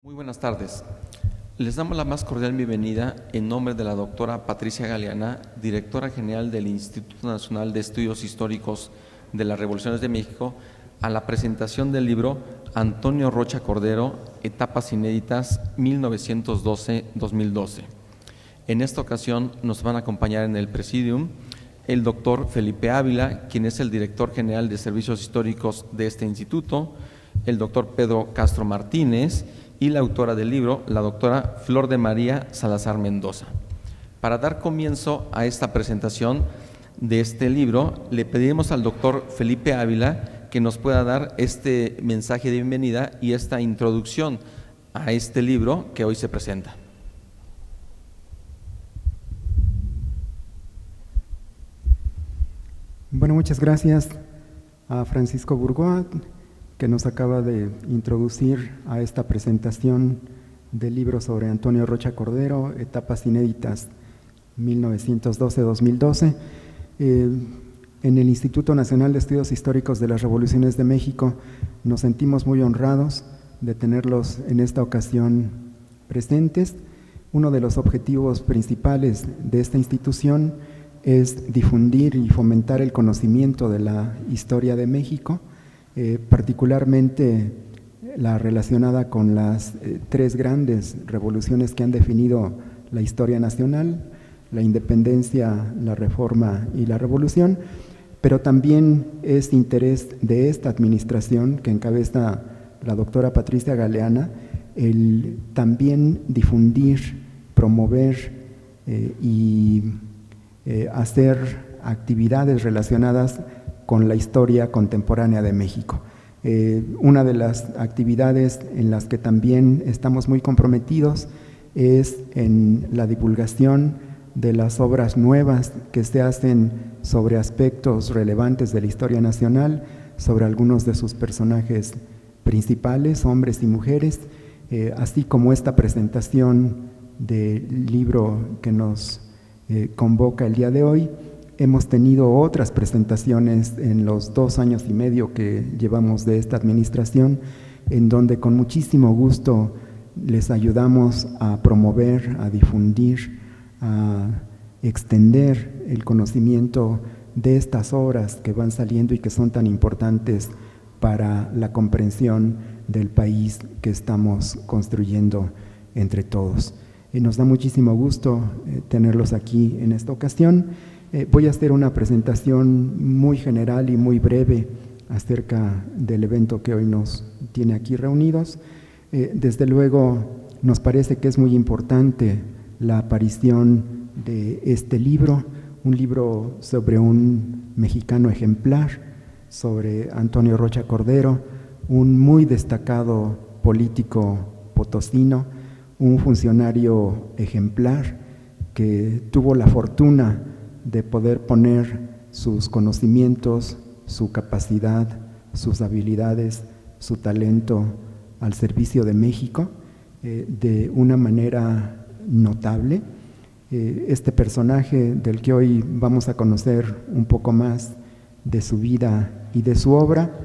Muy buenas tardes. Les damos la más cordial bienvenida en nombre de la doctora Patricia Galeana, directora general del Instituto Nacional de Estudios Históricos de las Revoluciones de México, a la presentación del libro Antonio Rocha Cordero, Etapas Inéditas 1912-2012. En esta ocasión nos van a acompañar en el presidium el doctor Felipe Ávila, quien es el director general de Servicios Históricos de este instituto, el doctor Pedro Castro Martínez y la autora del libro, la doctora Flor de María Salazar Mendoza. Para dar comienzo a esta presentación de este libro, le pediremos al doctor Felipe Ávila que nos pueda dar este mensaje de bienvenida y esta introducción a este libro que hoy se presenta. Bueno, muchas gracias a Francisco Burgoa, que nos acaba de introducir a esta presentación del libro sobre Antonio Rocha Cordero, Etapas Inéditas 1912-2012. En el Instituto Nacional de Estudios Históricos de las Revoluciones de México nos sentimos muy honrados de tenerlos en esta ocasión presentes. Uno de los objetivos principales de esta institución es difundir y fomentar el conocimiento de la historia de México, particularmente la relacionada con las tres grandes revoluciones que han definido la historia nacional: la independencia, la reforma y la revolución, pero también es interés de esta administración que encabeza la doctora Patricia Galeana el también difundir, promover y hacer actividades relacionadas con la historia contemporánea de México. Una de las actividades en las que también estamos muy comprometidos es en la divulgación de las obras nuevas que se hacen sobre aspectos relevantes de la historia nacional, sobre algunos de sus personajes principales, hombres y mujeres, así como esta presentación del libro que nos convoca el día de hoy. Hemos tenido otras presentaciones en los 2 años y medio que llevamos de esta administración, en donde con muchísimo gusto les ayudamos a promover, a difundir, a extender el conocimiento de estas obras que van saliendo y que son tan importantes para la comprensión del país que estamos construyendo entre todos. Nos da muchísimo gusto tenerlos aquí en esta ocasión. Voy a hacer una presentación muy general y muy breve acerca del evento que hoy nos tiene aquí reunidos. Desde luego, nos parece que es muy importante la aparición de este libro, un libro sobre un mexicano ejemplar, sobre Antonio Rocha Cordero, un muy destacado político potosino, un funcionario ejemplar que tuvo la fortuna de poder poner sus conocimientos, su capacidad, sus habilidades, su talento al servicio de México de una manera notable. Este personaje del que hoy vamos a conocer un poco más de su vida y de su obra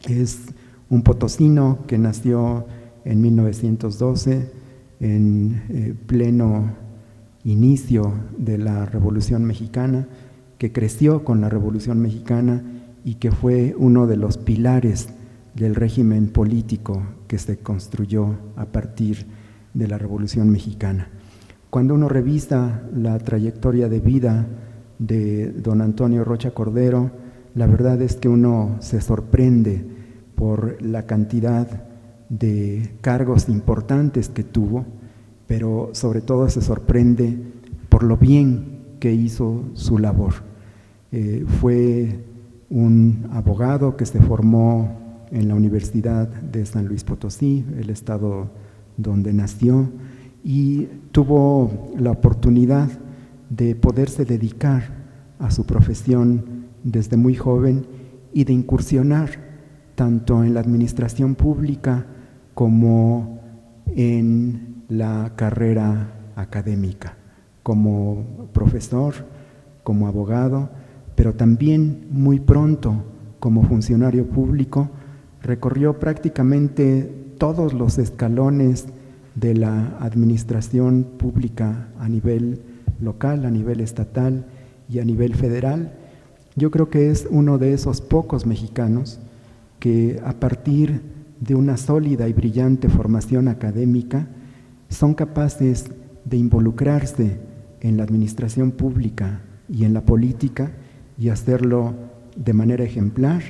es un potosino que nació en 1912 en pleno inicio de la Revolución Mexicana, que creció con la Revolución Mexicana y que fue uno de los pilares del régimen político que se construyó a partir de la Revolución Mexicana. Cuando uno revisa la trayectoria de vida de don Antonio Rocha Cordero, la verdad es que uno se sorprende por la cantidad de cargos importantes que tuvo, pero sobre todo se sorprende por lo bien que hizo su labor. Fue un abogado que se formó en la Universidad de San Luis Potosí, el estado donde nació, y tuvo la oportunidad de poderse dedicar a su profesión desde muy joven y de incursionar tanto en la administración pública como en la carrera académica, como profesor, como abogado, pero también muy pronto como funcionario público. Recorrió prácticamente todos los escalones de la administración pública a nivel local, a nivel estatal y a nivel federal. Yo creo que es uno de esos pocos mexicanos que a partir de una sólida y brillante formación académica son capaces de involucrarse en la administración pública y en la política y hacerlo de manera ejemplar,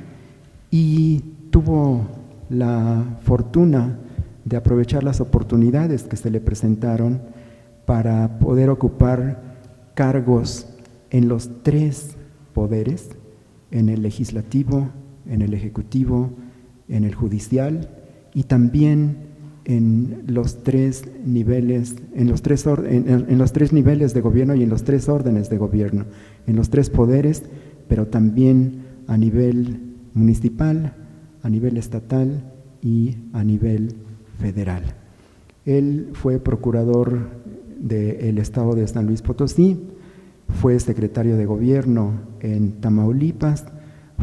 y tuvo la fortuna de aprovechar las oportunidades que se le presentaron para poder ocupar cargos en los tres poderes, en el legislativo, en el ejecutivo, en el judicial, y también en los tres niveles, en los tres niveles de gobierno y en los tres órdenes de gobierno, en los tres poderes, pero también a nivel municipal, a nivel estatal y a nivel federal. Él fue procurador del estado de San Luis Potosí, fue secretario de gobierno en Tamaulipas,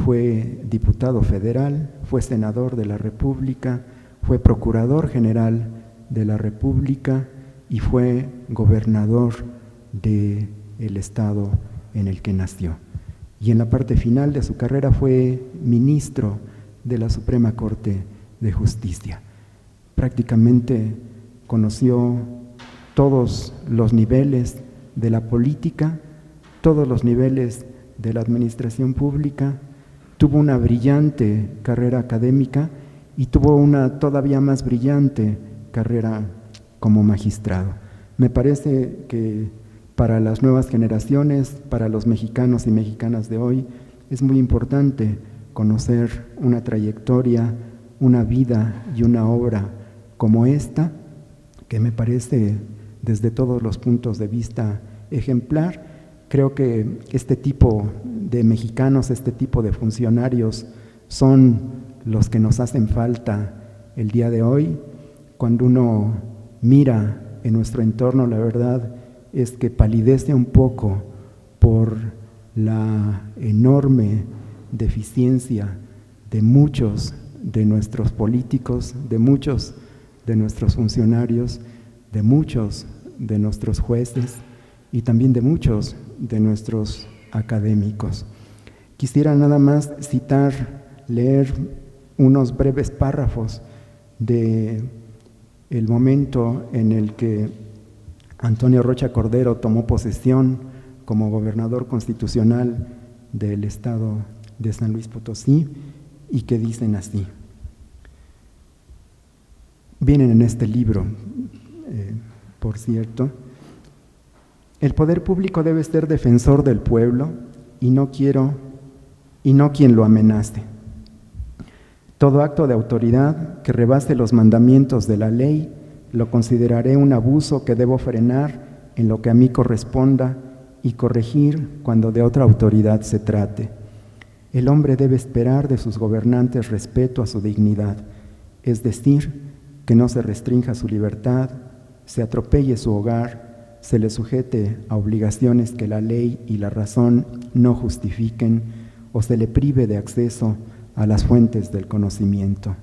fue diputado federal, fue senador de la República, fue procurador general de la República y fue gobernador del estado en el que nació. Y en la parte final de su carrera fue ministro de la Suprema Corte de Justicia. Prácticamente conoció todos los niveles de la política, todos los niveles de la administración pública, tuvo una brillante carrera académica y tuvo una todavía más brillante carrera como magistrado. Me parece que para las nuevas generaciones, para los mexicanos y mexicanas de hoy, es muy importante conocer una trayectoria, una vida y una obra como esta, que me parece desde todos los puntos de vista ejemplar. Creo que este tipo de mexicanos, este tipo de funcionarios son los que nos hacen falta el día de hoy. Cuando uno mira en nuestro entorno, la verdad es que palidece un poco por la enorme deficiencia de muchos de nuestros políticos, de muchos de nuestros funcionarios, de muchos de nuestros jueces y también de muchos de nuestros académicos. Quisiera nada más leer unos breves párrafos de el momento en el que Antonio Rocha Cordero tomó posesión como gobernador constitucional del estado de San Luis Potosí, y que dicen así. Vienen en este libro, por cierto. El poder público debe ser defensor del pueblo y no quien lo amenace. Todo acto de autoridad que rebase los mandamientos de la ley lo consideraré un abuso que debo frenar en lo que a mí corresponda y corregir cuando de otra autoridad se trate. El hombre debe esperar de sus gobernantes respeto a su dignidad, es decir, que no se restrinja su libertad, se atropelle su hogar, se le sujete a obligaciones que la ley y la razón no justifiquen o se le prive de acceso a las fuentes del conocimiento.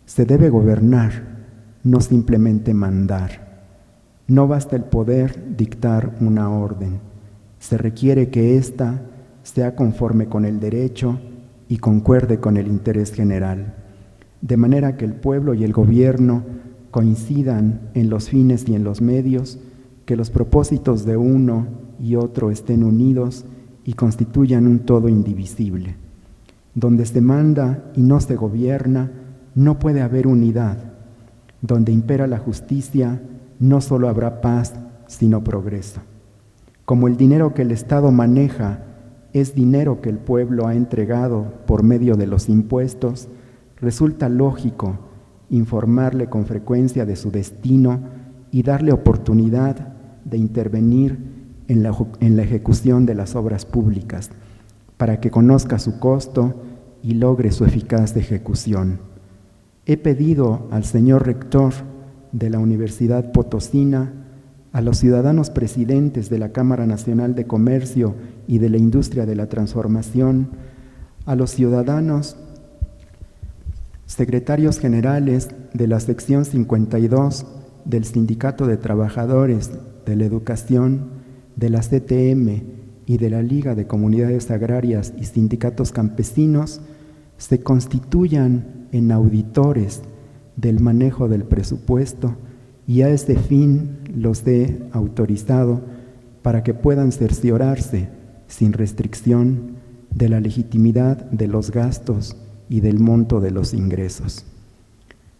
Se debe gobernar, no simplemente mandar. No basta el poder dictar una orden, se requiere que ésta sea conforme con el derecho y concuerde con el interés general, de manera que el pueblo y el gobierno coincidan en los fines y en los medios, que los propósitos de uno y otro estén unidos y constituyan un todo indivisible. Donde se manda y no se gobierna, no puede haber unidad. Donde impera la justicia, no solo habrá paz, sino progreso. Como el dinero que el Estado maneja es dinero que el pueblo ha entregado por medio de los impuestos, resulta lógico informarle con frecuencia de su destino y darle oportunidad de intervenir en la ejecución de las obras públicas, para que conozca su costo y logre su eficaz ejecución. He pedido al señor rector de la Universidad Potosina, a los ciudadanos presidentes de la Cámara Nacional de Comercio y de la Industria de la Transformación, a los ciudadanos secretarios generales de la sección 52 del Sindicato de Trabajadores de la Educación, de la CTM y de la Liga de Comunidades Agrarias y Sindicatos Campesinos se constituyan en auditores del manejo del presupuesto y a este fin los he autorizado para que puedan cerciorarse sin restricción de la legitimidad de los gastos y del monto de los ingresos.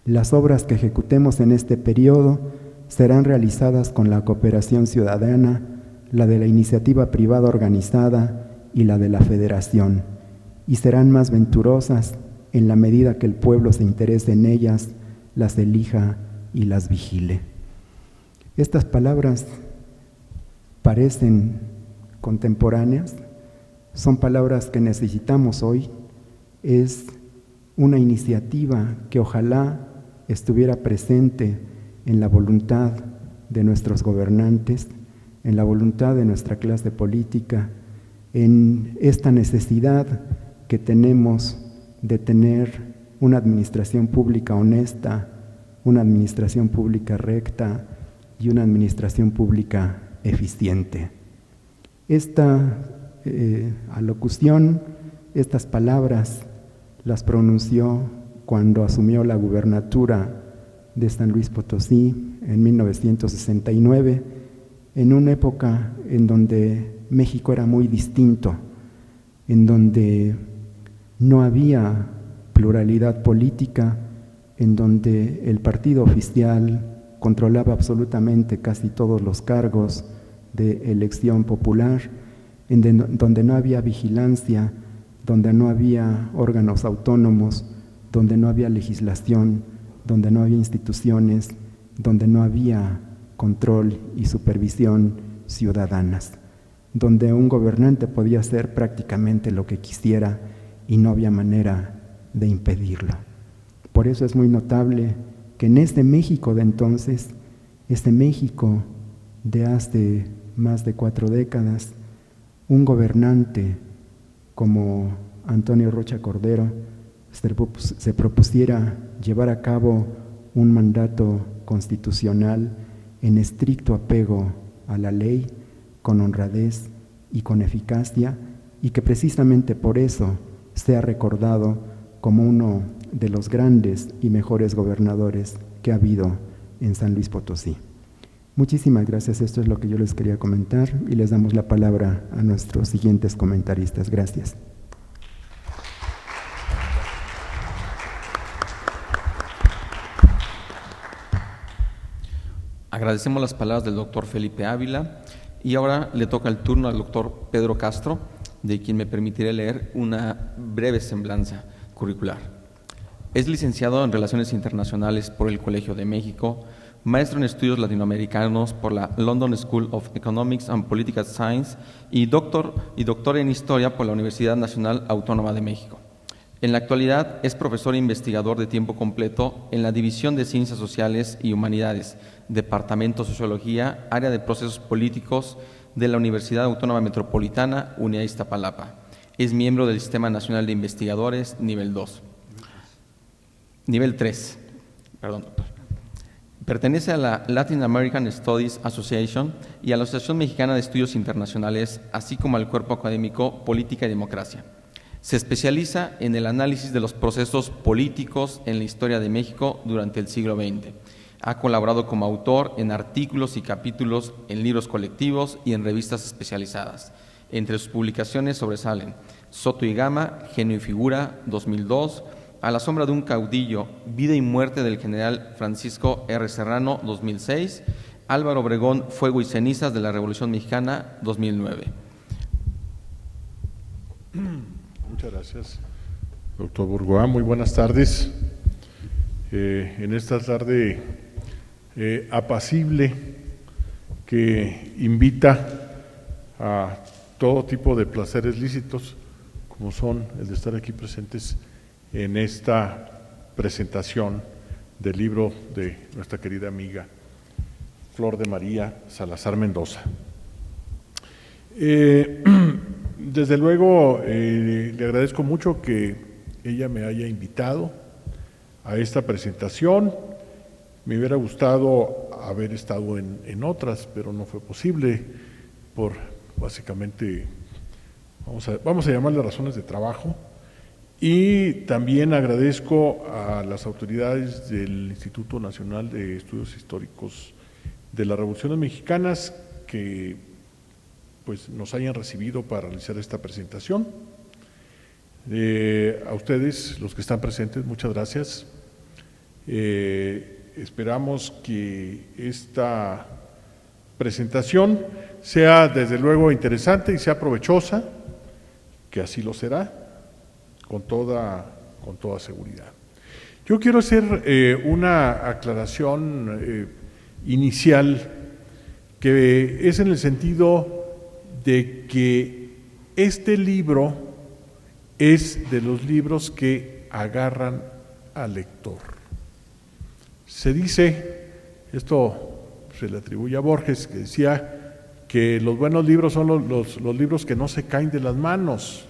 Las obras que ejecutemos en este periodo serán realizadas con la cooperación ciudadana, la de la iniciativa privada organizada y la de la federación, y serán más venturosas en la medida que el pueblo se interese en ellas, las elija y las vigile. Estas palabras parecen contemporáneas, son palabras que necesitamos hoy, es una iniciativa que ojalá estuviera presente en la voluntad de nuestros gobernantes, en la voluntad de nuestra clase política, en esta necesidad que tenemos de tener una administración pública honesta, una administración pública recta y una administración pública eficiente. Esta alocución, estas palabras las pronunció cuando asumió la gubernatura de San Luis Potosí en 1969, en una época en donde México era muy distinto, en donde no había pluralidad política, en donde el partido oficial controlaba absolutamente casi todos los cargos de elección popular, en donde no había vigilancia, donde no había órganos autónomos, donde no había legislación, donde no había instituciones, donde no había control y supervisión ciudadanas, donde un gobernante podía hacer prácticamente lo que quisiera y no había manera de impedirlo. Por eso es muy notable que en este México de entonces, este México de hace más de 4 décadas, un gobernante como Antonio Rocha Cordero se propusiera llevar a cabo un mandato constitucional en estricto apego a la ley, con honradez y con eficacia, y que precisamente por eso sea recordado como uno de los grandes y mejores gobernadores que ha habido en San Luis Potosí. Muchísimas gracias, esto es lo que yo les quería comentar y les damos la palabra a nuestros siguientes comentaristas. Gracias. Agradecemos las palabras del doctor Felipe Ávila y ahora le toca el turno al doctor Pedro Castro, de quien me permitiré leer una breve semblanza curricular. Es licenciado en Relaciones Internacionales por el Colegio de México, maestro en Estudios Latinoamericanos por la London School of Economics and Political Science y doctor en Historia por la Universidad Nacional Autónoma de México. En la actualidad es profesor e investigador de tiempo completo en la División de Ciencias Sociales y Humanidades, Departamento de Sociología, Área de Procesos Políticos de la Universidad Autónoma Metropolitana, UNIA Iztapalapa. Es miembro del Sistema Nacional de Investigadores, nivel 2. Nivel 3, perdón, doctor. Pertenece a la Latin American Studies Association y a la Asociación Mexicana de Estudios Internacionales, así como al cuerpo académico Política y Democracia. Se especializa en el análisis de los procesos políticos en la historia de México durante el siglo XX. Ha colaborado como autor en artículos y capítulos en libros colectivos y en revistas especializadas. Entre sus publicaciones sobresalen Soto y Gama, Genio y Figura, 2002, A la sombra de un caudillo, Vida y muerte del general Francisco R. Serrano, 2006, Álvaro Obregón, Fuego y cenizas de la Revolución Mexicana, 2009. Muchas gracias, doctor Burgoa. Muy buenas tardes. En esta tarde apacible que invita a todo tipo de placeres lícitos, como son el de estar aquí presentes en esta presentación del libro de nuestra querida amiga Flor de María Salazar Mendoza. Desde luego le agradezco mucho que ella me haya invitado a esta presentación. Me hubiera gustado haber estado en otras, pero no fue posible por básicamente, vamos a llamarle razones de trabajo. Y también agradezco a las autoridades del Instituto Nacional de Estudios Históricos de las Revoluciones Mexicanas que pues, nos hayan recibido para realizar esta presentación. A ustedes, los que están presentes, muchas gracias. Esperamos que esta presentación sea desde luego interesante y sea provechosa, que así lo será, con toda seguridad. Yo quiero hacer una aclaración inicial, que es en el sentido de que este libro es de los libros que agarran al lector. Se dice, esto se le atribuye a Borges, que decía que los buenos libros son los libros que no se caen de las manos.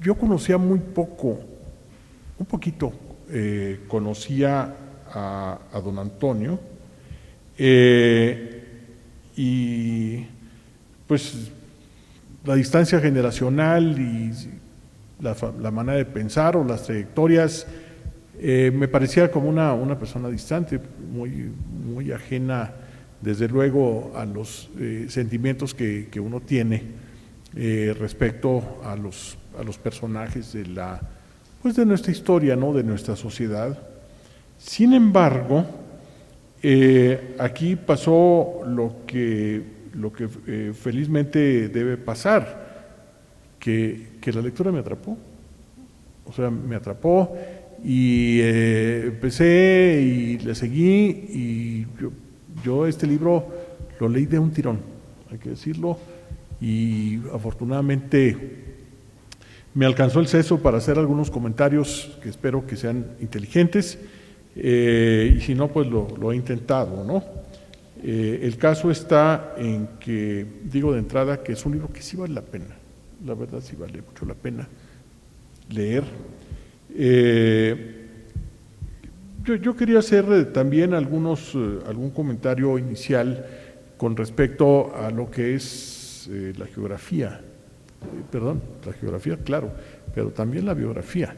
Yo conocía muy poco, un poquito, conocía a don Antonio, y pues la distancia generacional y la manera de pensar o las trayectorias me parecía como una persona distante, muy ajena desde luego a los sentimientos que uno tiene respecto a los personajes de de nuestra historia, ¿no? De nuestra sociedad. Sin embargo, aquí pasó lo que felizmente debe pasar, que la lectura me atrapó. O sea, me atrapó y empecé y le seguí y yo este libro lo leí de un tirón, hay que decirlo, y afortunadamente me alcanzó el seso para hacer algunos comentarios que espero que sean inteligentes, y si no, pues lo he intentado, ¿no? El caso está en que, digo de entrada, que es un libro que sí vale la pena, la verdad sí vale mucho la pena leer. Yo quería hacer también algún comentario inicial con respecto a lo que es la geografía, la geografía, claro, pero también la biografía,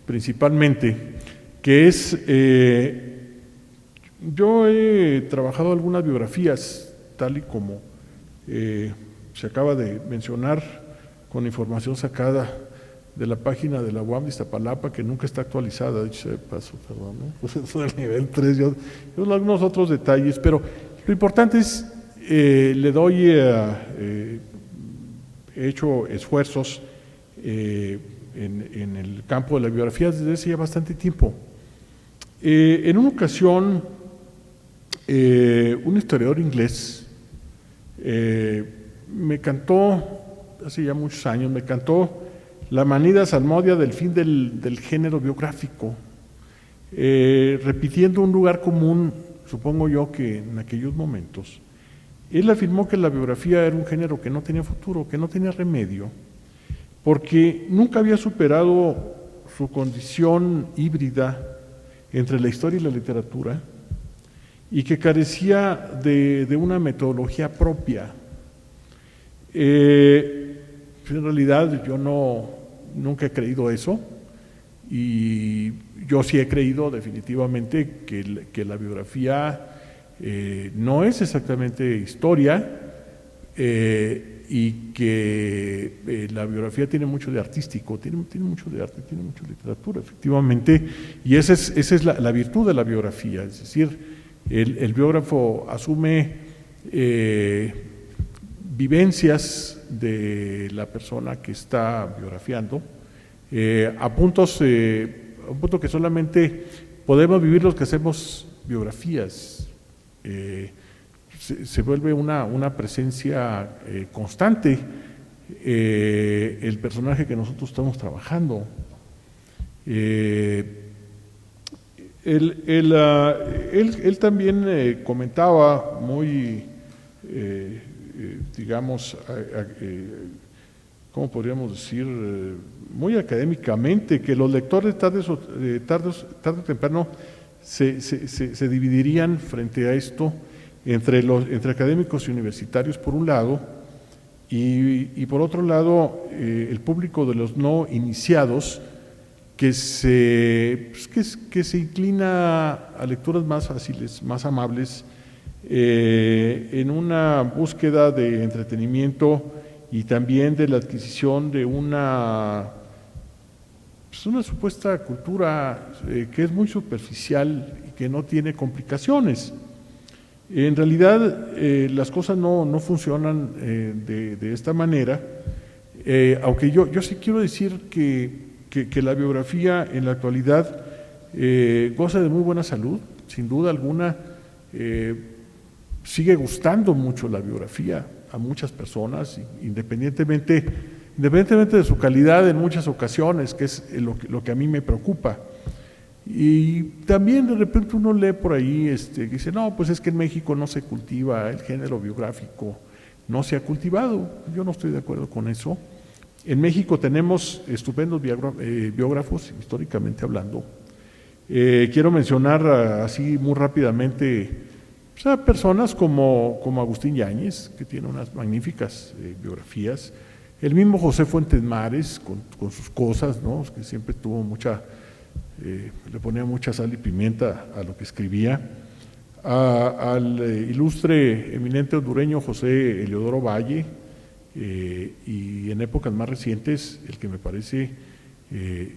principalmente, que es, yo he trabajado algunas biografías, tal y como se acaba de mencionar, con información sacada de la página de la UAM de Iztapalapa, que nunca está actualizada, dicho sea de paso, perdón, ¿no? Pues eso del nivel 3, yo algunos otros detalles, pero lo importante es, le doy, he hecho esfuerzos en el campo de la biografía desde hace ya bastante tiempo. En una ocasión, un historiador inglés me cantó, hace ya muchos años, me cantó la manida salmodia del fin del género biográfico, repitiendo un lugar común, supongo yo que en aquellos momentos. Él afirmó que la biografía era un género que no tenía futuro, que no tenía remedio, porque nunca había superado su condición híbrida entre la historia y la literatura, y que carecía de una metodología propia. En realidad yo nunca he creído eso, y yo sí he creído definitivamente que la biografía no es exactamente historia, y que la biografía tiene mucho de artístico, tiene mucho de arte, tiene mucho de literatura, efectivamente, y esa es la virtud de la biografía, es decir, el biógrafo asume vivencias de la persona que está biografiando, a un punto que solamente podemos vivir los que hacemos biografías. Se vuelve una presencia constante el personaje que nosotros estamos trabajando. Él también comentaba muy, digamos, ¿cómo podríamos decir? Muy académicamente, que los lectores tarde o temprano se dividirían frente a esto entre académicos y universitarios por un lado, y por otro lado el público de los no iniciados que se inclina a lecturas más fáciles, más amables, en una búsqueda de entretenimiento y también de la adquisición de una supuesta cultura que es muy superficial y que no tiene complicaciones. En realidad las cosas no funcionan de esta manera, aunque yo sí quiero decir que la biografía en la actualidad goza de muy buena salud, sin duda alguna. Sigue gustando mucho la biografía a muchas personas, independientemente de su calidad en muchas ocasiones, que es lo que a mí me preocupa. Y también de repente uno lee por ahí que dice, no, pues es que en México no se cultiva el género biográfico, no se ha cultivado. Yo no estoy de acuerdo con eso. En México tenemos estupendos biógrafos, históricamente hablando. Quiero mencionar así muy rápidamente a personas como Agustín Yáñez, que tiene unas magníficas biografías. El mismo José Fuentes Mares, con sus cosas, ¿no? Que siempre tuvo le ponía mucha sal y pimienta a lo que escribía. Al ilustre, eminente hondureño José Eliodoro Valle, y en épocas más recientes, el que me parece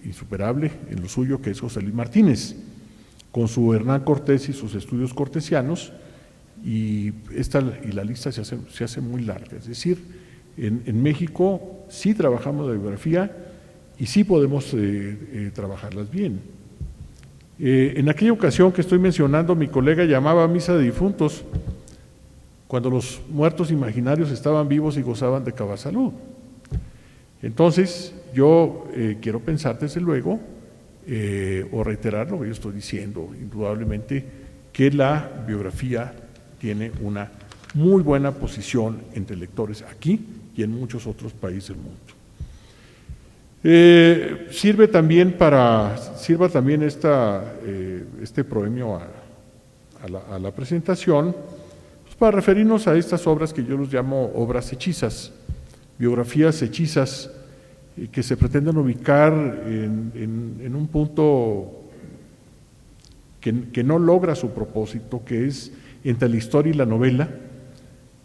insuperable en lo suyo, que es José Luis Martínez, con su Hernán Cortés y sus estudios cortesianos, y la lista se hace muy larga. Es decir, en México sí trabajamos la biografía y sí podemos trabajarlas bien. En aquella ocasión que estoy mencionando, mi colega llamaba a misa de difuntos cuando los muertos imaginarios estaban vivos y gozaban de cabal salud. Entonces, yo quiero pensar desde luego, o reiterar lo que yo estoy diciendo, indudablemente, que la biografía tiene una muy buena posición entre lectores aquí y en muchos otros países del mundo. Sirva también este premio a la presentación, pues para referirnos a estas obras que yo los llamo obras hechizas, biografías hechizas, que se pretenden ubicar en un punto que no logra su propósito, que es entre la historia y la novela,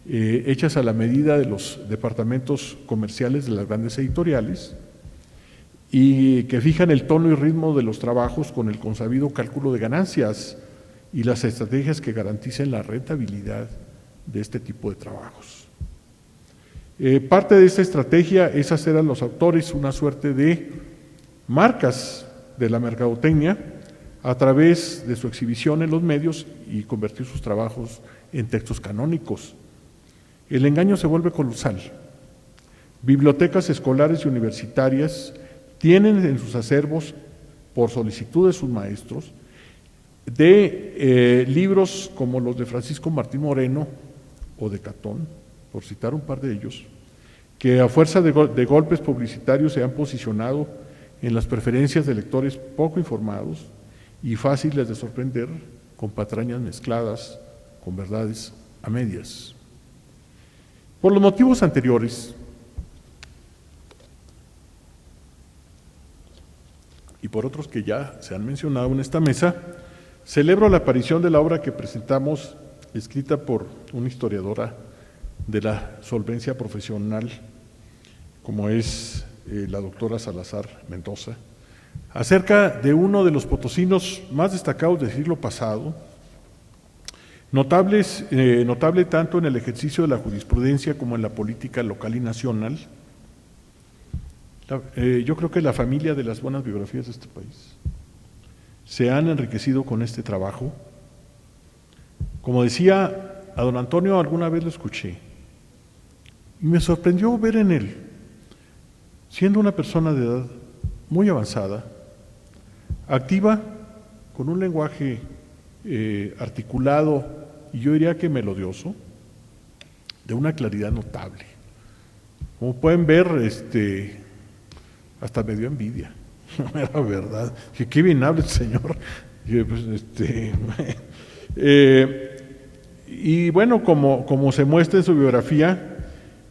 hechas a la medida de los departamentos comerciales de las grandes editoriales, y que fijan el tono y ritmo de los trabajos con el consabido cálculo de ganancias y las estrategias que garanticen la rentabilidad de este tipo de trabajos. Parte de esta estrategia es hacer a los autores una suerte de marcas de la mercadotecnia a través de su exhibición en los medios y convertir sus trabajos en textos canónicos. El engaño se vuelve colosal. Bibliotecas escolares y universitarias tienen en sus acervos, por solicitud de sus maestros, libros como los de Francisco Martín Moreno o de Catón, por citar un par de ellos, que a fuerza de golpes publicitarios se han posicionado en las preferencias de lectores poco informados y fáciles de sorprender con patrañas mezcladas con verdades a medias. Por los motivos anteriores, y por otros que ya se han mencionado en esta mesa, celebro la aparición de la obra que presentamos, escrita por una historiadora de la solvencia profesional, como es la doctora Salazar Mendoza, acerca de uno de los potosinos más destacados del siglo pasado, notable tanto en el ejercicio de la jurisprudencia como en la política local y nacional. Yo creo que la familia de las buenas biografías de este país se han enriquecido con este trabajo. Como decía, a don Antonio alguna vez lo escuché y me sorprendió ver en él, siendo una persona de edad muy avanzada, activa, con un lenguaje articulado y yo diría que melodioso, de una claridad notable, Como pueden ver, hasta me dio envidia, no era verdad. Que qué bien habla el señor. Y, pues, y bueno, como se muestra en su biografía,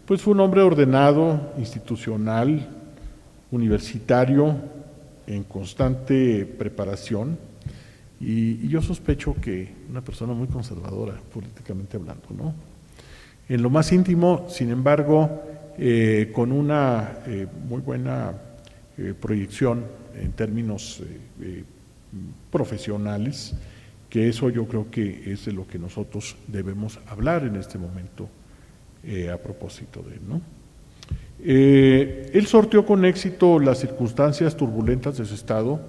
pues fue un hombre ordenado, institucional, universitario, en constante preparación, y yo sospecho que una persona muy conservadora, políticamente hablando, ¿no? En lo más íntimo, sin embargo, con una muy buena proyección en términos profesionales, que eso yo creo que es de lo que nosotros debemos hablar en este momento a propósito de él, ¿no? Él sorteó con éxito las circunstancias turbulentas de su estado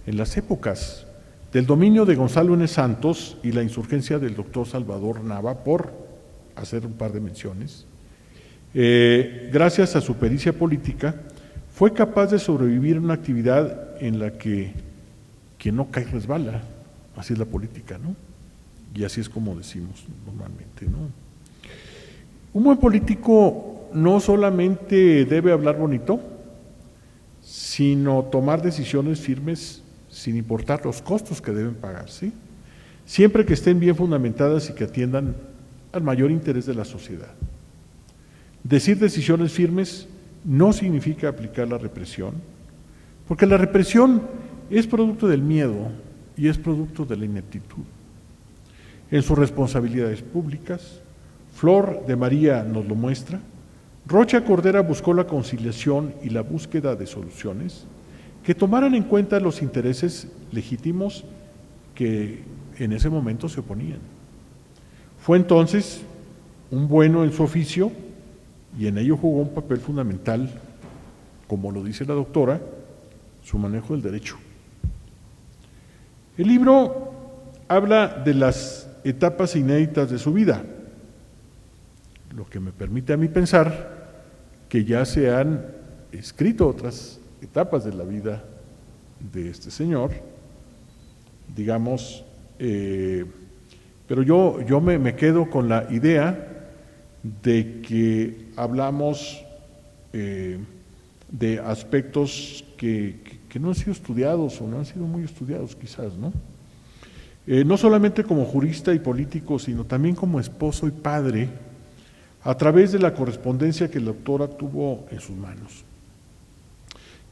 en las épocas del dominio de Gonzalo N. Santos y la insurgencia del doctor Salvador Nava, por hacer un par de menciones. Gracias a su pericia política, fue capaz de sobrevivir en una actividad en la que quien no cae resbala. Así es la política, ¿no? Y así es como decimos normalmente, ¿no? Un buen político no solamente debe hablar bonito, sino tomar decisiones firmes sin importar los costos que deben pagar, ¿sí? Siempre que estén bien fundamentadas y que atiendan al mayor interés de la sociedad. Decir decisiones firmes no significa aplicar la represión, porque la represión es producto del miedo y es producto de la ineptitud. En sus responsabilidades públicas, Flor de María nos lo muestra, Rocha Cordera buscó la conciliación y la búsqueda de soluciones que tomaran en cuenta los intereses legítimos que en ese momento se oponían. Fue entonces un bueno en su oficio y en ello jugó un papel fundamental, como lo dice la doctora, su manejo del derecho. El libro habla de las etapas inéditas de su vida, lo que me permite a mí pensar que ya se han escrito otras etapas de la vida de este señor, digamos, pero yo me quedo con la idea de que hablamos de aspectos que no han sido estudiados o no han sido muy estudiados quizás, ¿no? No solamente como jurista y político, sino también como esposo y padre, a través de la correspondencia que la autora tuvo en sus manos.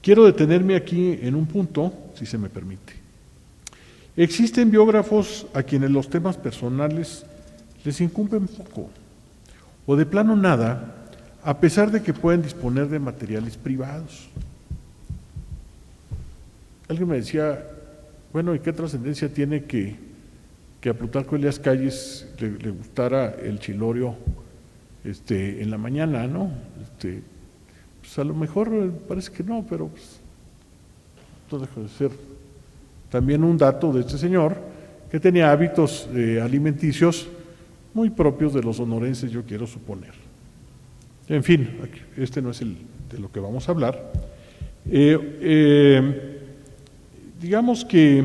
Quiero detenerme aquí en un punto, si se me permite. Existen biógrafos a quienes los temas personales les incumben poco, o de plano nada, a pesar de que pueden disponer de materiales privados. Alguien me decía, bueno, ¿y qué trascendencia tiene que a Plutarco Elías Calles le gustara el chilorio en la mañana, ¿no? Pues a lo mejor parece que no, pero pues, no deja de ser también un dato de este señor que tenía hábitos alimenticios muy propios de los sonorenses, yo quiero suponer. En fin, este no es de lo que vamos a hablar. Digamos que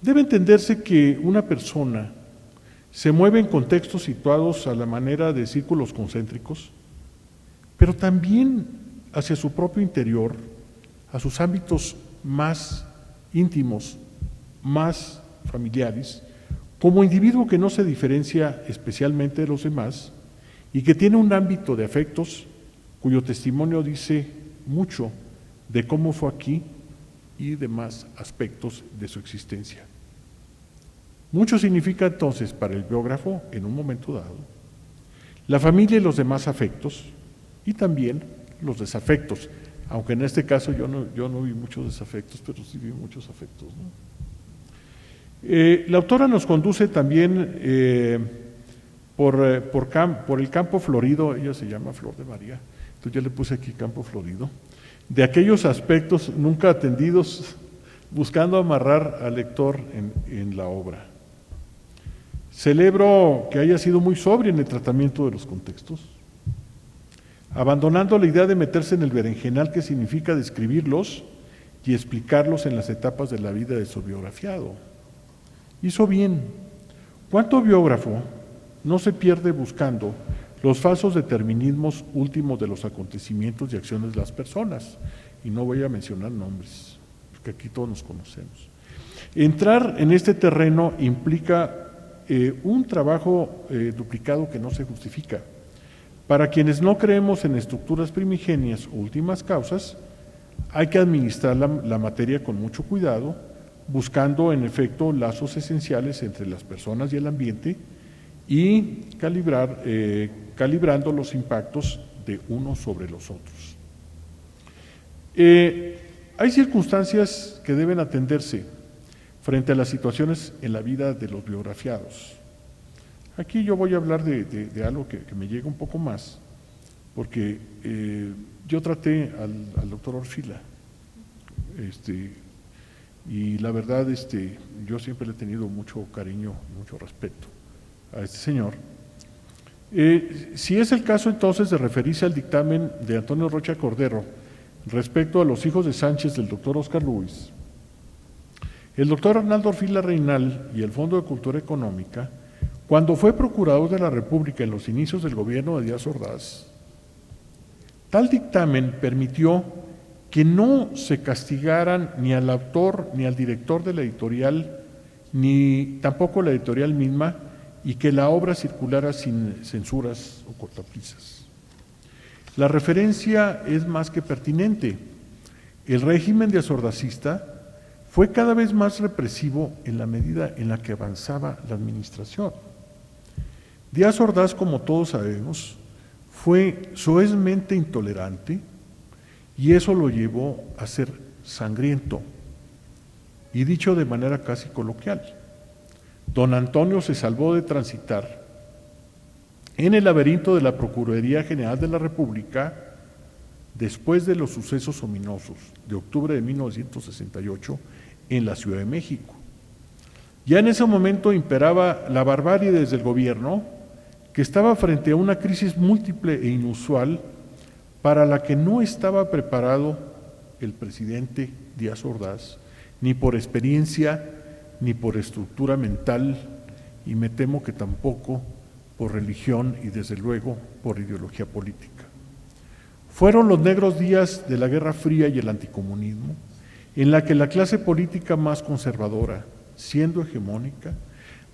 debe entenderse que una persona se mueve en contextos situados a la manera de círculos concéntricos, pero también hacia su propio interior, a sus ámbitos más íntimos, más familiares, como individuo que no se diferencia especialmente de los demás y que tiene un ámbito de afectos cuyo testimonio dice mucho de cómo fue aquí y demás aspectos de su existencia. Mucho significa entonces para el biógrafo, en un momento dado, la familia y los demás afectos y también los desafectos, aunque en este caso yo no vi muchos desafectos, pero sí vi muchos afectos, ¿no? La autora nos conduce también por el campo florido, ella se llama Flor de María, entonces yo le puse aquí campo florido, de aquellos aspectos nunca atendidos, buscando amarrar al lector en la obra. Celebro que haya sido muy sobria en el tratamiento de los contextos, abandonando la idea de meterse en el berenjenal que significa describirlos y explicarlos en las etapas de la vida de su biografiado. Hizo bien. ¿Cuánto biógrafo no se pierde buscando los falsos determinismos últimos de los acontecimientos y acciones de las personas. Y no voy a mencionar nombres, porque aquí todos nos conocemos. Entrar en este terreno implica un trabajo duplicado que no se justifica. Para quienes no creemos en estructuras primigenias o últimas causas, hay que administrar la materia con mucho cuidado, buscando en efecto lazos esenciales entre las personas y el ambiente y calibrando los impactos de unos sobre los otros. Hay circunstancias que deben atenderse frente a las situaciones en la vida de los biografiados. Aquí yo voy a hablar de algo que me llega un poco más, porque yo traté al doctor Orfila, y la verdad yo siempre le he tenido mucho cariño, mucho respeto a este señor. Si es el caso entonces de referirse al dictamen de Antonio Rocha Cordero respecto a los hijos de Sánchez del doctor Óscar Luis, el doctor Arnaldo Orfila Reynal y el Fondo de Cultura Económica, cuando fue procurador de la República en los inicios del gobierno de Díaz Ordaz, tal dictamen permitió que no se castigaran ni al autor ni al director de la editorial, ni tampoco la editorial misma, y que la obra circulara sin censuras o cortapisas. La referencia es más que pertinente. El régimen díaz-ordazista fue cada vez más represivo en la medida en la que avanzaba la administración. Díaz Ordaz, como todos sabemos, fue soezmente intolerante y eso lo llevó a ser sangriento. Y dicho de manera casi coloquial, don Antonio se salvó de transitar en el laberinto de la Procuraduría General de la República después de los sucesos ominosos de octubre de 1968 en la Ciudad de México. Ya en ese momento imperaba la barbarie desde el gobierno, que estaba frente a una crisis múltiple e inusual para la que no estaba preparado el presidente Díaz Ordaz, ni por experiencia, ni por estructura mental, y me temo que tampoco por religión y desde luego por ideología política. Fueron los negros días de la Guerra Fría y el anticomunismo, en la que la clase política más conservadora, siendo hegemónica,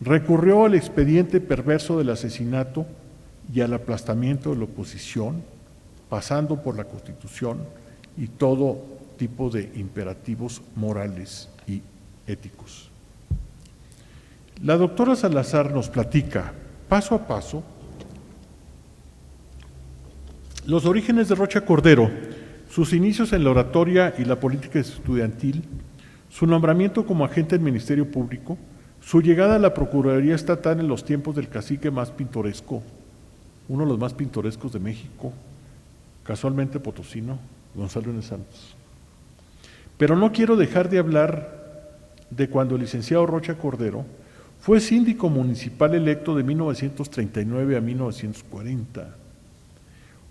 recurrió al expediente perverso del asesinato y al aplastamiento de la oposición, pasando por la Constitución y todo tipo de imperativos morales y éticos. La doctora Salazar nos platica, paso a paso, los orígenes de Rocha Cordero, sus inicios en la oratoria y la política estudiantil, su nombramiento como agente del Ministerio Público, su llegada a la Procuraduría Estatal en los tiempos del cacique más pintoresco, uno de los más pintorescos de México, casualmente potosino, Gonzalo N. Santos. Pero no quiero dejar de hablar de cuando el licenciado Rocha Cordero fue síndico municipal electo de 1939 a 1940.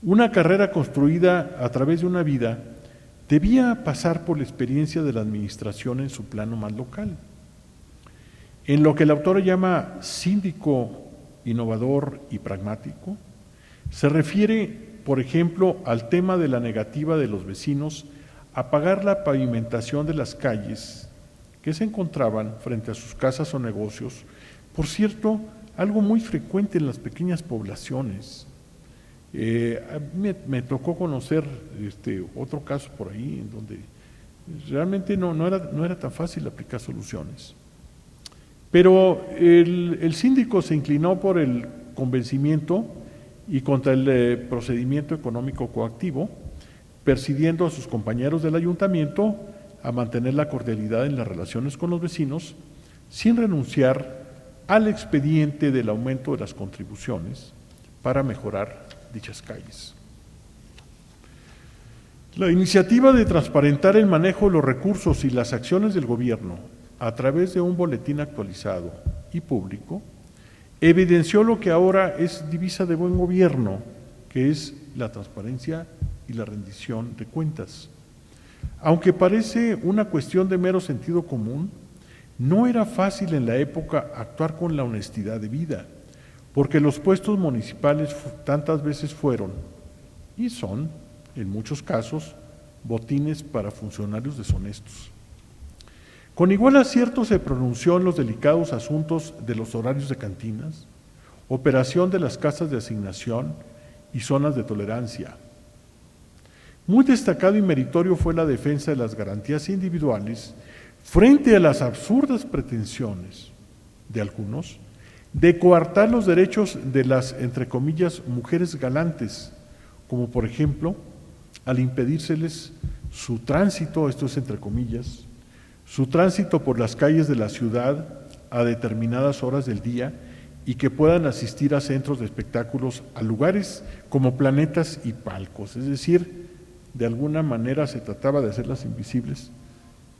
Una carrera construida a través de una vida debía pasar por la experiencia de la administración en su plano más local. En lo que el autor llama síndico innovador y pragmático, se refiere, por ejemplo, al tema de la negativa de los vecinos a pagar la pavimentación de las calles que se encontraban frente a sus casas o negocios, por cierto, algo muy frecuente en las pequeñas poblaciones. Me tocó conocer otro caso por ahí en donde realmente no era tan fácil aplicar soluciones. Pero el síndico se inclinó por el convencimiento y contra el procedimiento económico coactivo, persiguiendo a sus compañeros del ayuntamiento a mantener la cordialidad en las relaciones con los vecinos, sin renunciar al expediente del aumento de las contribuciones para mejorar dichas calles. La iniciativa de transparentar el manejo de los recursos y las acciones del gobierno a través de un boletín actualizado y público evidenció lo que ahora es divisa de buen gobierno, que es la transparencia y la rendición de cuentas. Aunque parece una cuestión de mero sentido común, no era fácil en la época actuar con la honestidad debida, porque los puestos municipales tantas veces fueron y son, en muchos casos, botines para funcionarios deshonestos. Con igual acierto se pronunció en los delicados asuntos de los horarios de cantinas, operación de las casas de asignación y zonas de tolerancia. Muy destacado y meritorio fue la defensa de las garantías individuales frente a las absurdas pretensiones de algunos de coartar los derechos de las, entre comillas, mujeres galantes, como por ejemplo, al impedírseles su tránsito, esto es entre comillas, su tránsito por las calles de la ciudad a determinadas horas del día y que puedan asistir a centros de espectáculos, a lugares como planetas y palcos. Es decir, de alguna manera se trataba de hacerlas invisibles,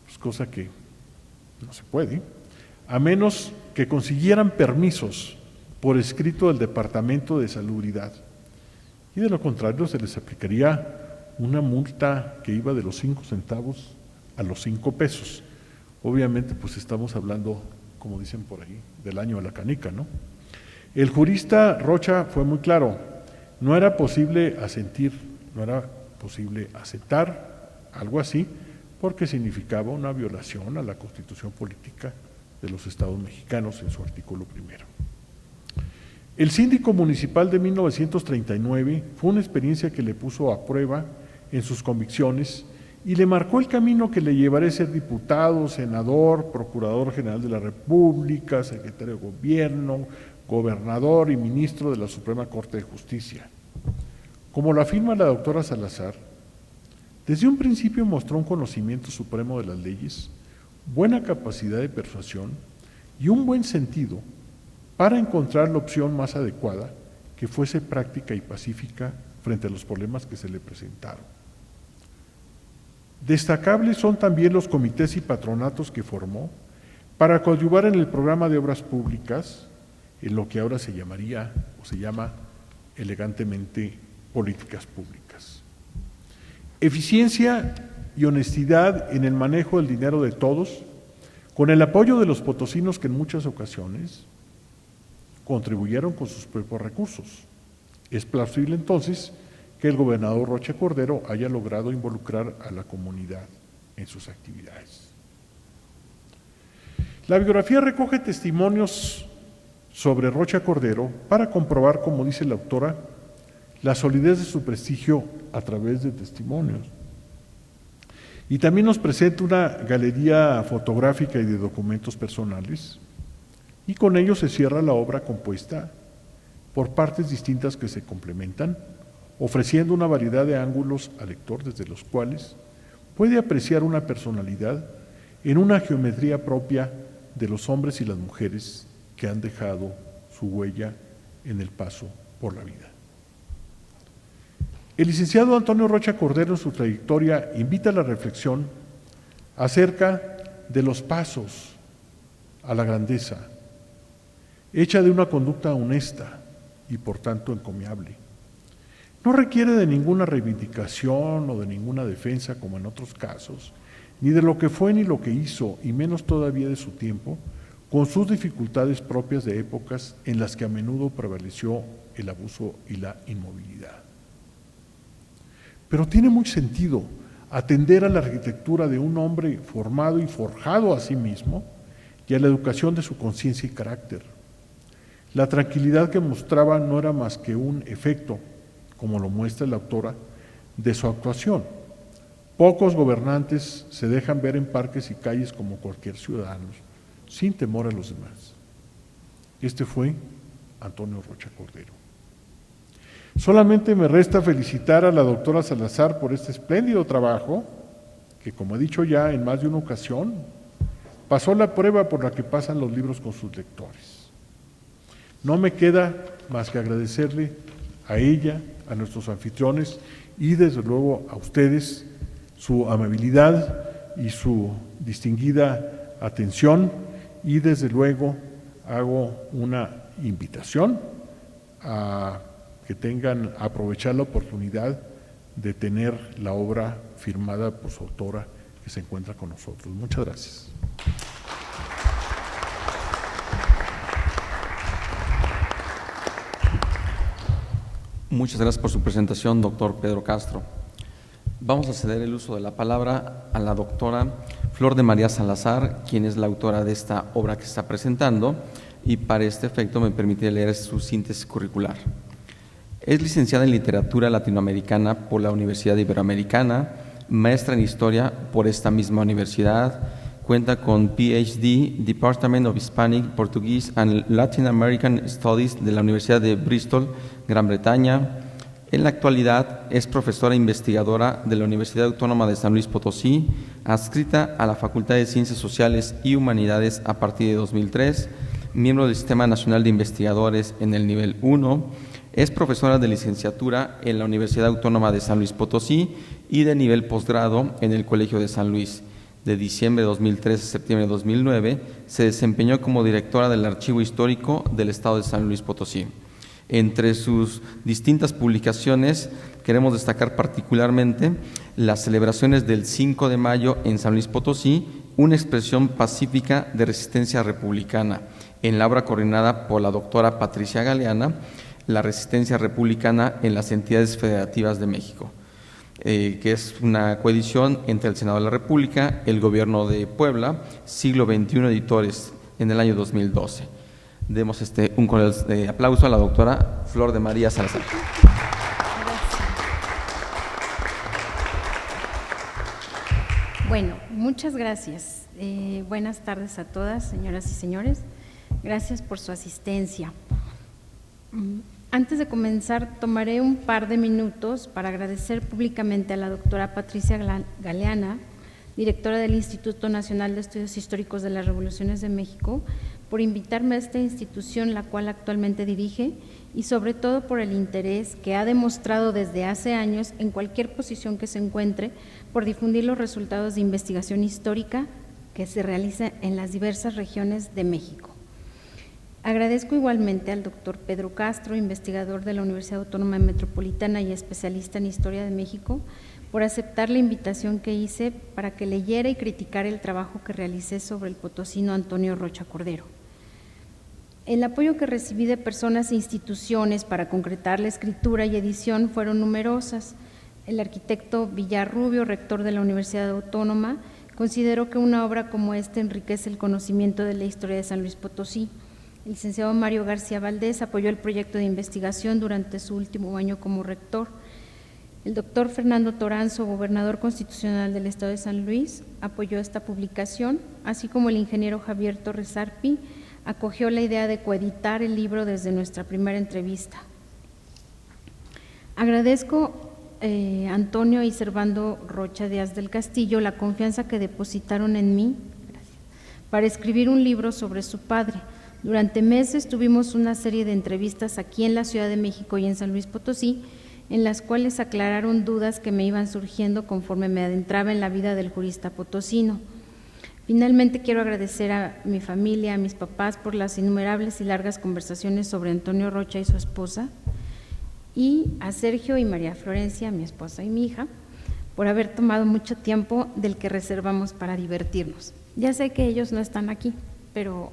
pues cosa que no se puede, a menos que consiguieran permisos por escrito del Departamento de Salubridad. Y de lo contrario se les aplicaría una multa que iba de los 5 centavos a los 5 pesos. Obviamente, pues estamos hablando, como dicen por ahí, del año de la canica, ¿no? El jurista Rocha fue muy claro, no era posible asentir, no era posible aceptar algo así, porque significaba una violación a la Constitución Política de los Estados Mexicanos en su artículo primero. El síndico municipal de 1939 fue una experiencia que le puso a prueba en sus convicciones y le marcó el camino que le llevaría a ser diputado, senador, procurador general de la República, secretario de Gobierno, gobernador y ministro de la Suprema Corte de Justicia. Como lo afirma la doctora Salazar, desde un principio mostró un conocimiento supremo de las leyes, buena capacidad de persuasión y un buen sentido para encontrar la opción más adecuada que fuese práctica y pacífica frente a los problemas que se le presentaron. Destacables son también los comités y patronatos que formó para coadyuvar en el programa de obras públicas, en lo que ahora se llamaría o se llama elegantemente políticas públicas. Eficiencia y honestidad en el manejo del dinero de todos, con el apoyo de los potosinos que en muchas ocasiones contribuyeron con sus propios recursos. Es plausible entonces que el gobernador Rocha Cordero haya logrado involucrar a la comunidad en sus actividades. La biografía recoge testimonios sobre Rocha Cordero para comprobar, como dice la autora, la solidez de su prestigio a través de testimonios. Y también nos presenta una galería fotográfica y de documentos personales, y con ello se cierra la obra compuesta por partes distintas que se complementan, ofreciendo una variedad de ángulos al lector desde los cuales puede apreciar una personalidad en una geometría propia de los hombres y las mujeres que han dejado su huella en el paso por la vida. El licenciado Antonio Rocha Cordero en su trayectoria invita a la reflexión acerca de los pasos a la grandeza, hecha de una conducta honesta y por tanto encomiable. No requiere de ninguna reivindicación o de ninguna defensa como en otros casos, ni de lo que fue ni lo que hizo, y menos todavía de su tiempo, con sus dificultades propias de épocas en las que a menudo prevaleció el abuso y la inmovilidad. Pero tiene mucho sentido atender a la arquitectura de un hombre formado y forjado a sí mismo y a la educación de su conciencia y carácter. La tranquilidad que mostraba no era más que un efecto, como lo muestra la autora, de su actuación. Pocos gobernantes se dejan ver en parques y calles como cualquier ciudadano, sin temor a los demás. Este fue Antonio Rocha Cordero. Solamente me resta felicitar a la doctora Salazar por este espléndido trabajo, que como he dicho ya en más de una ocasión, pasó la prueba por la que pasan los libros con sus lectores. No me queda más que agradecerle a ella, a nuestros anfitriones y desde luego a ustedes su amabilidad y su distinguida atención, y desde luego hago una invitación a que tengan a aprovechar la oportunidad de tener la obra firmada por su autora que se encuentra con nosotros. Muchas gracias. Muchas gracias por su presentación, doctor Pedro Castro. Vamos a ceder el uso de la palabra a la doctora Flor de María Salazar, quien es la autora de esta obra que está presentando, y para este efecto me permite leer su síntesis curricular. Es licenciada en Literatura Latinoamericana por la Universidad Iberoamericana, maestra en Historia por esta misma universidad, cuenta con PhD, Department of Hispanic, Portuguese and Latin American Studies de la Universidad de Bristol, Gran Bretaña. En la actualidad es profesora investigadora de la Universidad Autónoma de San Luis Potosí, adscrita a la Facultad de Ciencias Sociales y Humanidades a partir de 2003, miembro del Sistema Nacional de Investigadores en el nivel 1, es profesora de licenciatura en la Universidad Autónoma de San Luis Potosí y de nivel posgrado en el Colegio de San Luis. De diciembre de 2003 a septiembre de 2009, se desempeñó como directora del Archivo Histórico del Estado de San Luis Potosí. Entre sus distintas publicaciones, queremos destacar particularmente las celebraciones del 5 de mayo en San Luis Potosí, una expresión pacífica de resistencia republicana, en la obra coordinada por la doctora Patricia Galeana, la resistencia republicana en las entidades federativas de México, que es una coedición entre el Senado de la República, el Gobierno de Puebla, Siglo XXI Editores, en el año 2012. Demos un cordial aplauso a la doctora Flor de María Salazar. Bueno, muchas gracias. Buenas tardes a todas, señoras y señores. Gracias por su asistencia. Antes de comenzar, tomaré un par de minutos para agradecer públicamente a la doctora Patricia Galeana, directora del Instituto Nacional de Estudios Históricos de las Revoluciones de México, por invitarme a esta institución, la cual actualmente dirige, y sobre todo por el interés que ha demostrado desde hace años, en cualquier posición que se encuentre, por difundir los resultados de investigación histórica que se realiza en las diversas regiones de México. Agradezco igualmente al doctor Pedro Castro, investigador de la Universidad Autónoma Metropolitana y especialista en Historia de México, por aceptar la invitación que hice para que leyera y criticara el trabajo que realicé sobre el potosino Antonio Rocha Cordero. El apoyo que recibí de personas e instituciones para concretar la escritura y edición fueron numerosas. El arquitecto Villarrubio, rector de la Universidad Autónoma, consideró que una obra como esta enriquece el conocimiento de la historia de San Luis Potosí. El licenciado Mario García Valdés apoyó el proyecto de investigación durante su último año como rector. El doctor Fernando Toranzo, gobernador constitucional del Estado de San Luis, apoyó esta publicación, así como el ingeniero Javier Torres Arpi acogió la idea de coeditar el libro desde nuestra primera entrevista. Agradezco a Antonio y Servando Rocha Díaz del Castillo la confianza que depositaron en mí para escribir un libro sobre su padre. Durante meses tuvimos una serie de entrevistas aquí en la Ciudad de México y en San Luis Potosí, en las cuales aclararon dudas que me iban surgiendo conforme me adentraba en la vida del jurista potosino. Finalmente quiero agradecer a mi familia, a mis papás, por las innumerables y largas conversaciones sobre Antonio Rocha y su esposa, y a Sergio y María Florencia, mi esposa y mi hija, por haber tomado mucho tiempo del que reservamos para divertirnos. Ya sé que ellos no están aquí, pero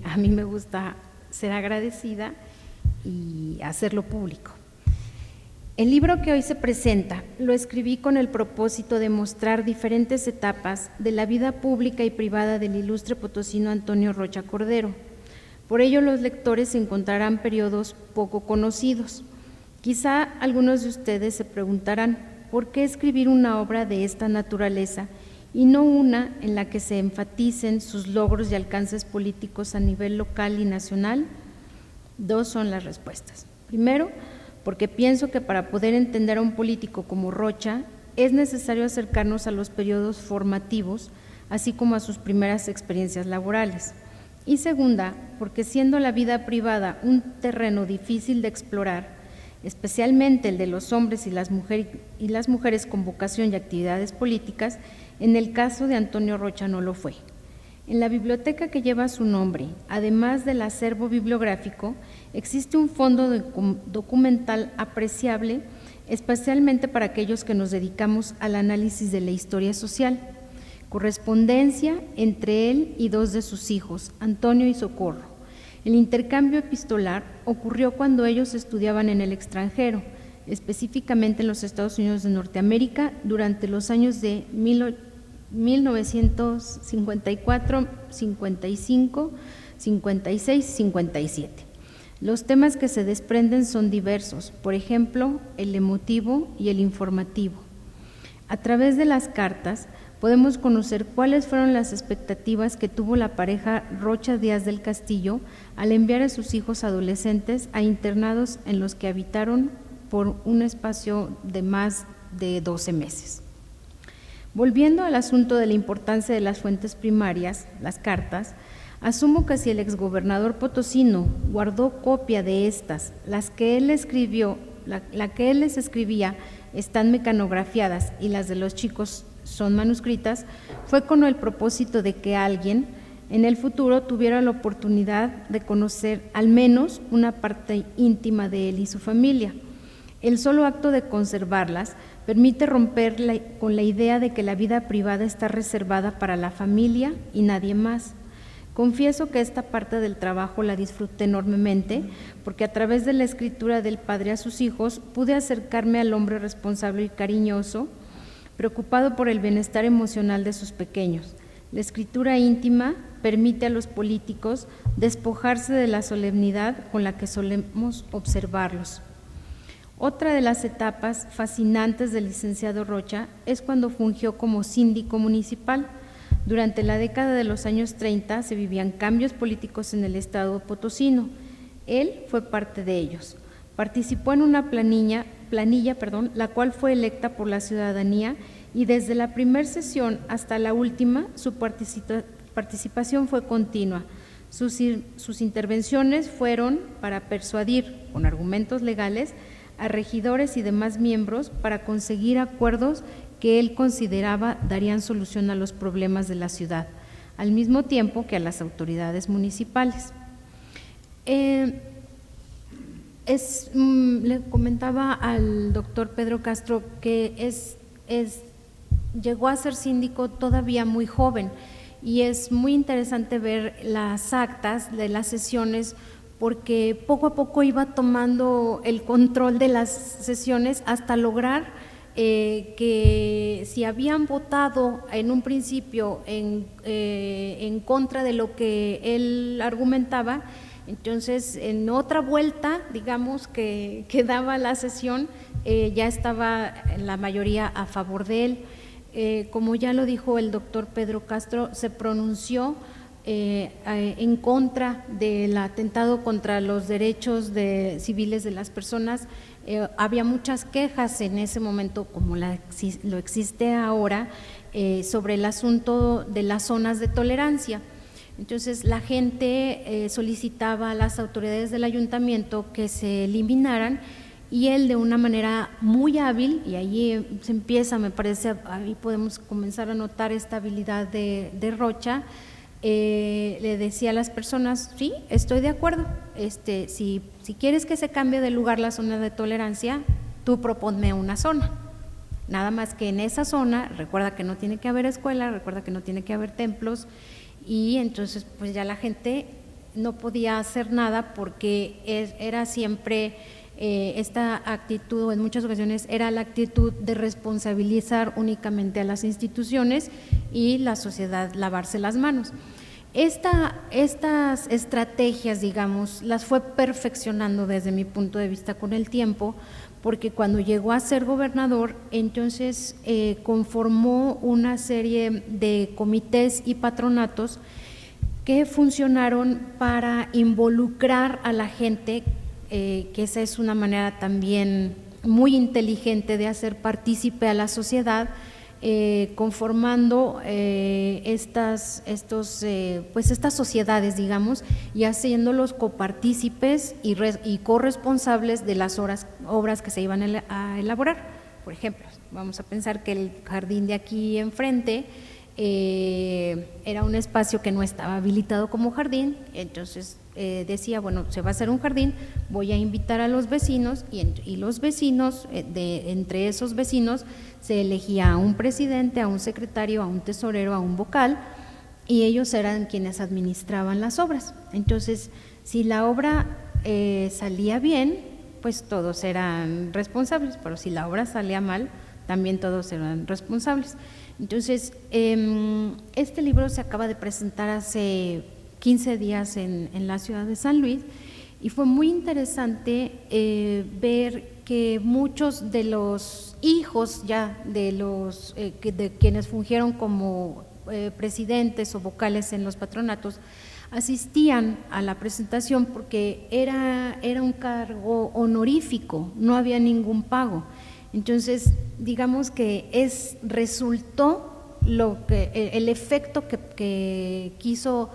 a mí me gusta ser agradecida y hacerlo público. El libro que hoy se presenta lo escribí con el propósito de mostrar diferentes etapas de la vida pública y privada del ilustre potosino Antonio Rocha Cordero. Por ello, los lectores encontrarán periodos poco conocidos. Quizá algunos de ustedes se preguntarán, ¿por qué escribir una obra de esta naturaleza y no una en la que se enfaticen sus logros y alcances políticos a nivel local y nacional? Dos son las respuestas. Primero, porque pienso que para poder entender a un político como Rocha es necesario acercarnos a los periodos formativos, así como a sus primeras experiencias laborales. Y segunda, porque siendo la vida privada un terreno difícil de explorar, especialmente el de los hombres y las mujeres con vocación y actividades políticas, en el caso de Antonio Rocha no lo fue. En la biblioteca que lleva su nombre, además del acervo bibliográfico, existe un fondo documental apreciable, especialmente para aquellos que nos dedicamos al análisis de la historia social. Correspondencia entre él y dos de sus hijos, Antonio y Socorro, El intercambio epistolar ocurrió cuando ellos estudiaban en el extranjero, específicamente en los Estados Unidos de Norteamérica, durante los años de 1954, 55, 56 y 57. Los temas que se desprenden son diversos, por ejemplo, el emotivo y el informativo. A través de las cartas podemos conocer cuáles fueron las expectativas que tuvo la pareja Rocha Díaz del Castillo al enviar a sus hijos adolescentes a internados en los que habitaron por un espacio de más de 12 meses. Volviendo al asunto de la importancia de las fuentes primarias, las cartas, asumo que si el exgobernador potosino guardó copia de estas, las que él escribió, la que él les escribía están mecanografiadas y las de los chicos son manuscritas, fue con el propósito de que alguien en el futuro tuviera la oportunidad de conocer al menos una parte íntima de él y su familia. El solo acto de conservarlas permite romper con la idea de que la vida privada está reservada para la familia y nadie más. Confieso que esta parte del trabajo la disfruté enormemente porque a través de la escritura del padre a sus hijos pude acercarme al hombre responsable y cariñoso, preocupado por el bienestar emocional de sus pequeños. La escritura íntima permite a los políticos despojarse de la solemnidad con la que solemos observarlos. Otra de las etapas fascinantes del licenciado Rocha es cuando fungió como síndico municipal. Durante la década de los años 30 se vivían cambios políticos en el estado potosino. Él fue parte de ellos. Participó en una planilla, la cual fue electa por la ciudadanía y desde la primera sesión hasta la última su participación fue continua. Sus intervenciones fueron para persuadir, con argumentos legales, a regidores y demás miembros para conseguir acuerdos que él consideraba darían solución a los problemas de la ciudad, al mismo tiempo que a las autoridades municipales. Le comentaba al doctor Pedro Castro que llegó a ser síndico todavía muy joven y es muy interesante ver las actas de las sesiones porque poco a poco iba tomando el control de las sesiones hasta lograr que si habían votado en un principio en contra de lo que él argumentaba, entonces en otra vuelta, digamos, que daba la sesión, ya estaba la mayoría a favor de él. Como ya lo dijo el doctor Pedro Castro, se pronunció en contra del atentado contra los derechos civiles de las personas. Había muchas quejas en ese momento, como lo existe ahora, sobre el asunto de las zonas de tolerancia. Entonces la gente solicitaba a las autoridades del ayuntamiento que se eliminaran y él de una manera muy hábil, y ahí se empieza, me parece, ahí podemos comenzar a notar esta habilidad de Rocha, le decía a las personas, sí, estoy de acuerdo, si quieres que se cambie de lugar la zona de tolerancia, tú proponme una zona, nada más que en esa zona, recuerda que no tiene que haber escuela, recuerda que no tiene que haber templos, y entonces pues ya la gente no podía hacer nada porque era siempre esta actitud, en muchas ocasiones era la actitud de responsabilizar únicamente a las instituciones y la sociedad lavarse las manos. Estas estrategias, digamos, las fue perfeccionando desde mi punto de vista con el tiempo, porque cuando llegó a ser gobernador, entonces conformó una serie de comités y patronatos que funcionaron para involucrar a la gente, que esa es una manera también muy inteligente de hacer partícipe a la sociedad, conformando estas sociedades, digamos, y haciéndolos copartícipes y corresponsables de las obras que se iban a elaborar. Por ejemplo, vamos a pensar que el jardín de aquí enfrente era un espacio que no estaba habilitado como jardín, entonces decía, bueno, se va a hacer un jardín, voy a invitar a los vecinos y los vecinos, entre esos vecinos se elegía a un presidente, a un secretario, a un tesorero, a un vocal, y ellos eran quienes administraban las obras. Entonces, si la obra salía bien, pues todos eran responsables, pero si la obra salía mal, también todos eran responsables. Entonces, este libro se acaba de presentar hace 15 días en la ciudad de San Luis, y fue muy interesante ver que muchos de los hijos ya de los de quienes fungieron como presidentes o vocales en los patronatos asistían a la presentación porque era un cargo honorífico, no había ningún pago. Entonces, digamos que resultó el efecto que quiso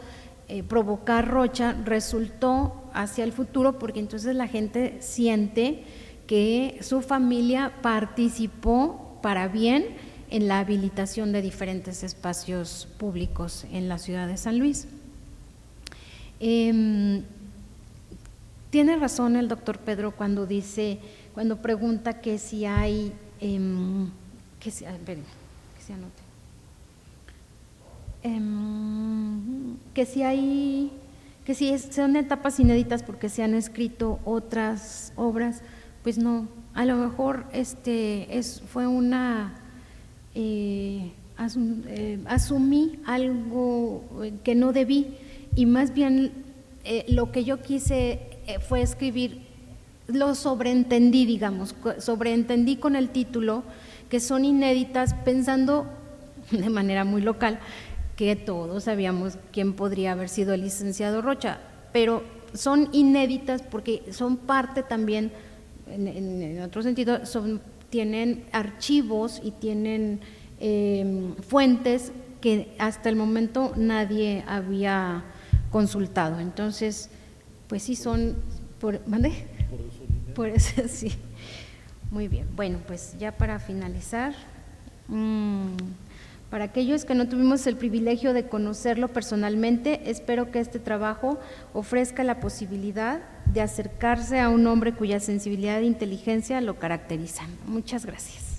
provocar Rocha, resultó hacia el futuro, porque entonces la gente siente que su familia participó para bien en la habilitación de diferentes espacios públicos en la ciudad de San Luis. Tiene razón el doctor Pedro cuando pregunta que si hay, que si son etapas inéditas porque se han escrito otras obras. Pues no, a lo mejor fue una asumí algo que no debí, y más bien lo que yo quise fue escribir, lo sobreentendí con el título, que son inéditas, pensando de manera muy local que todos sabíamos quién podría haber sido el licenciado Rocha, pero son inéditas porque son parte también, en otro sentido, tienen archivos y tienen fuentes que hasta el momento nadie había consultado. Entonces, pues sí son, ¿mande? Por eso sí. Muy bien, bueno, pues ya para finalizar, para aquellos que no tuvimos el privilegio de conocerlo personalmente, espero que este trabajo ofrezca la posibilidad de acercarse a un hombre cuya sensibilidad e inteligencia lo caracterizan. Muchas gracias.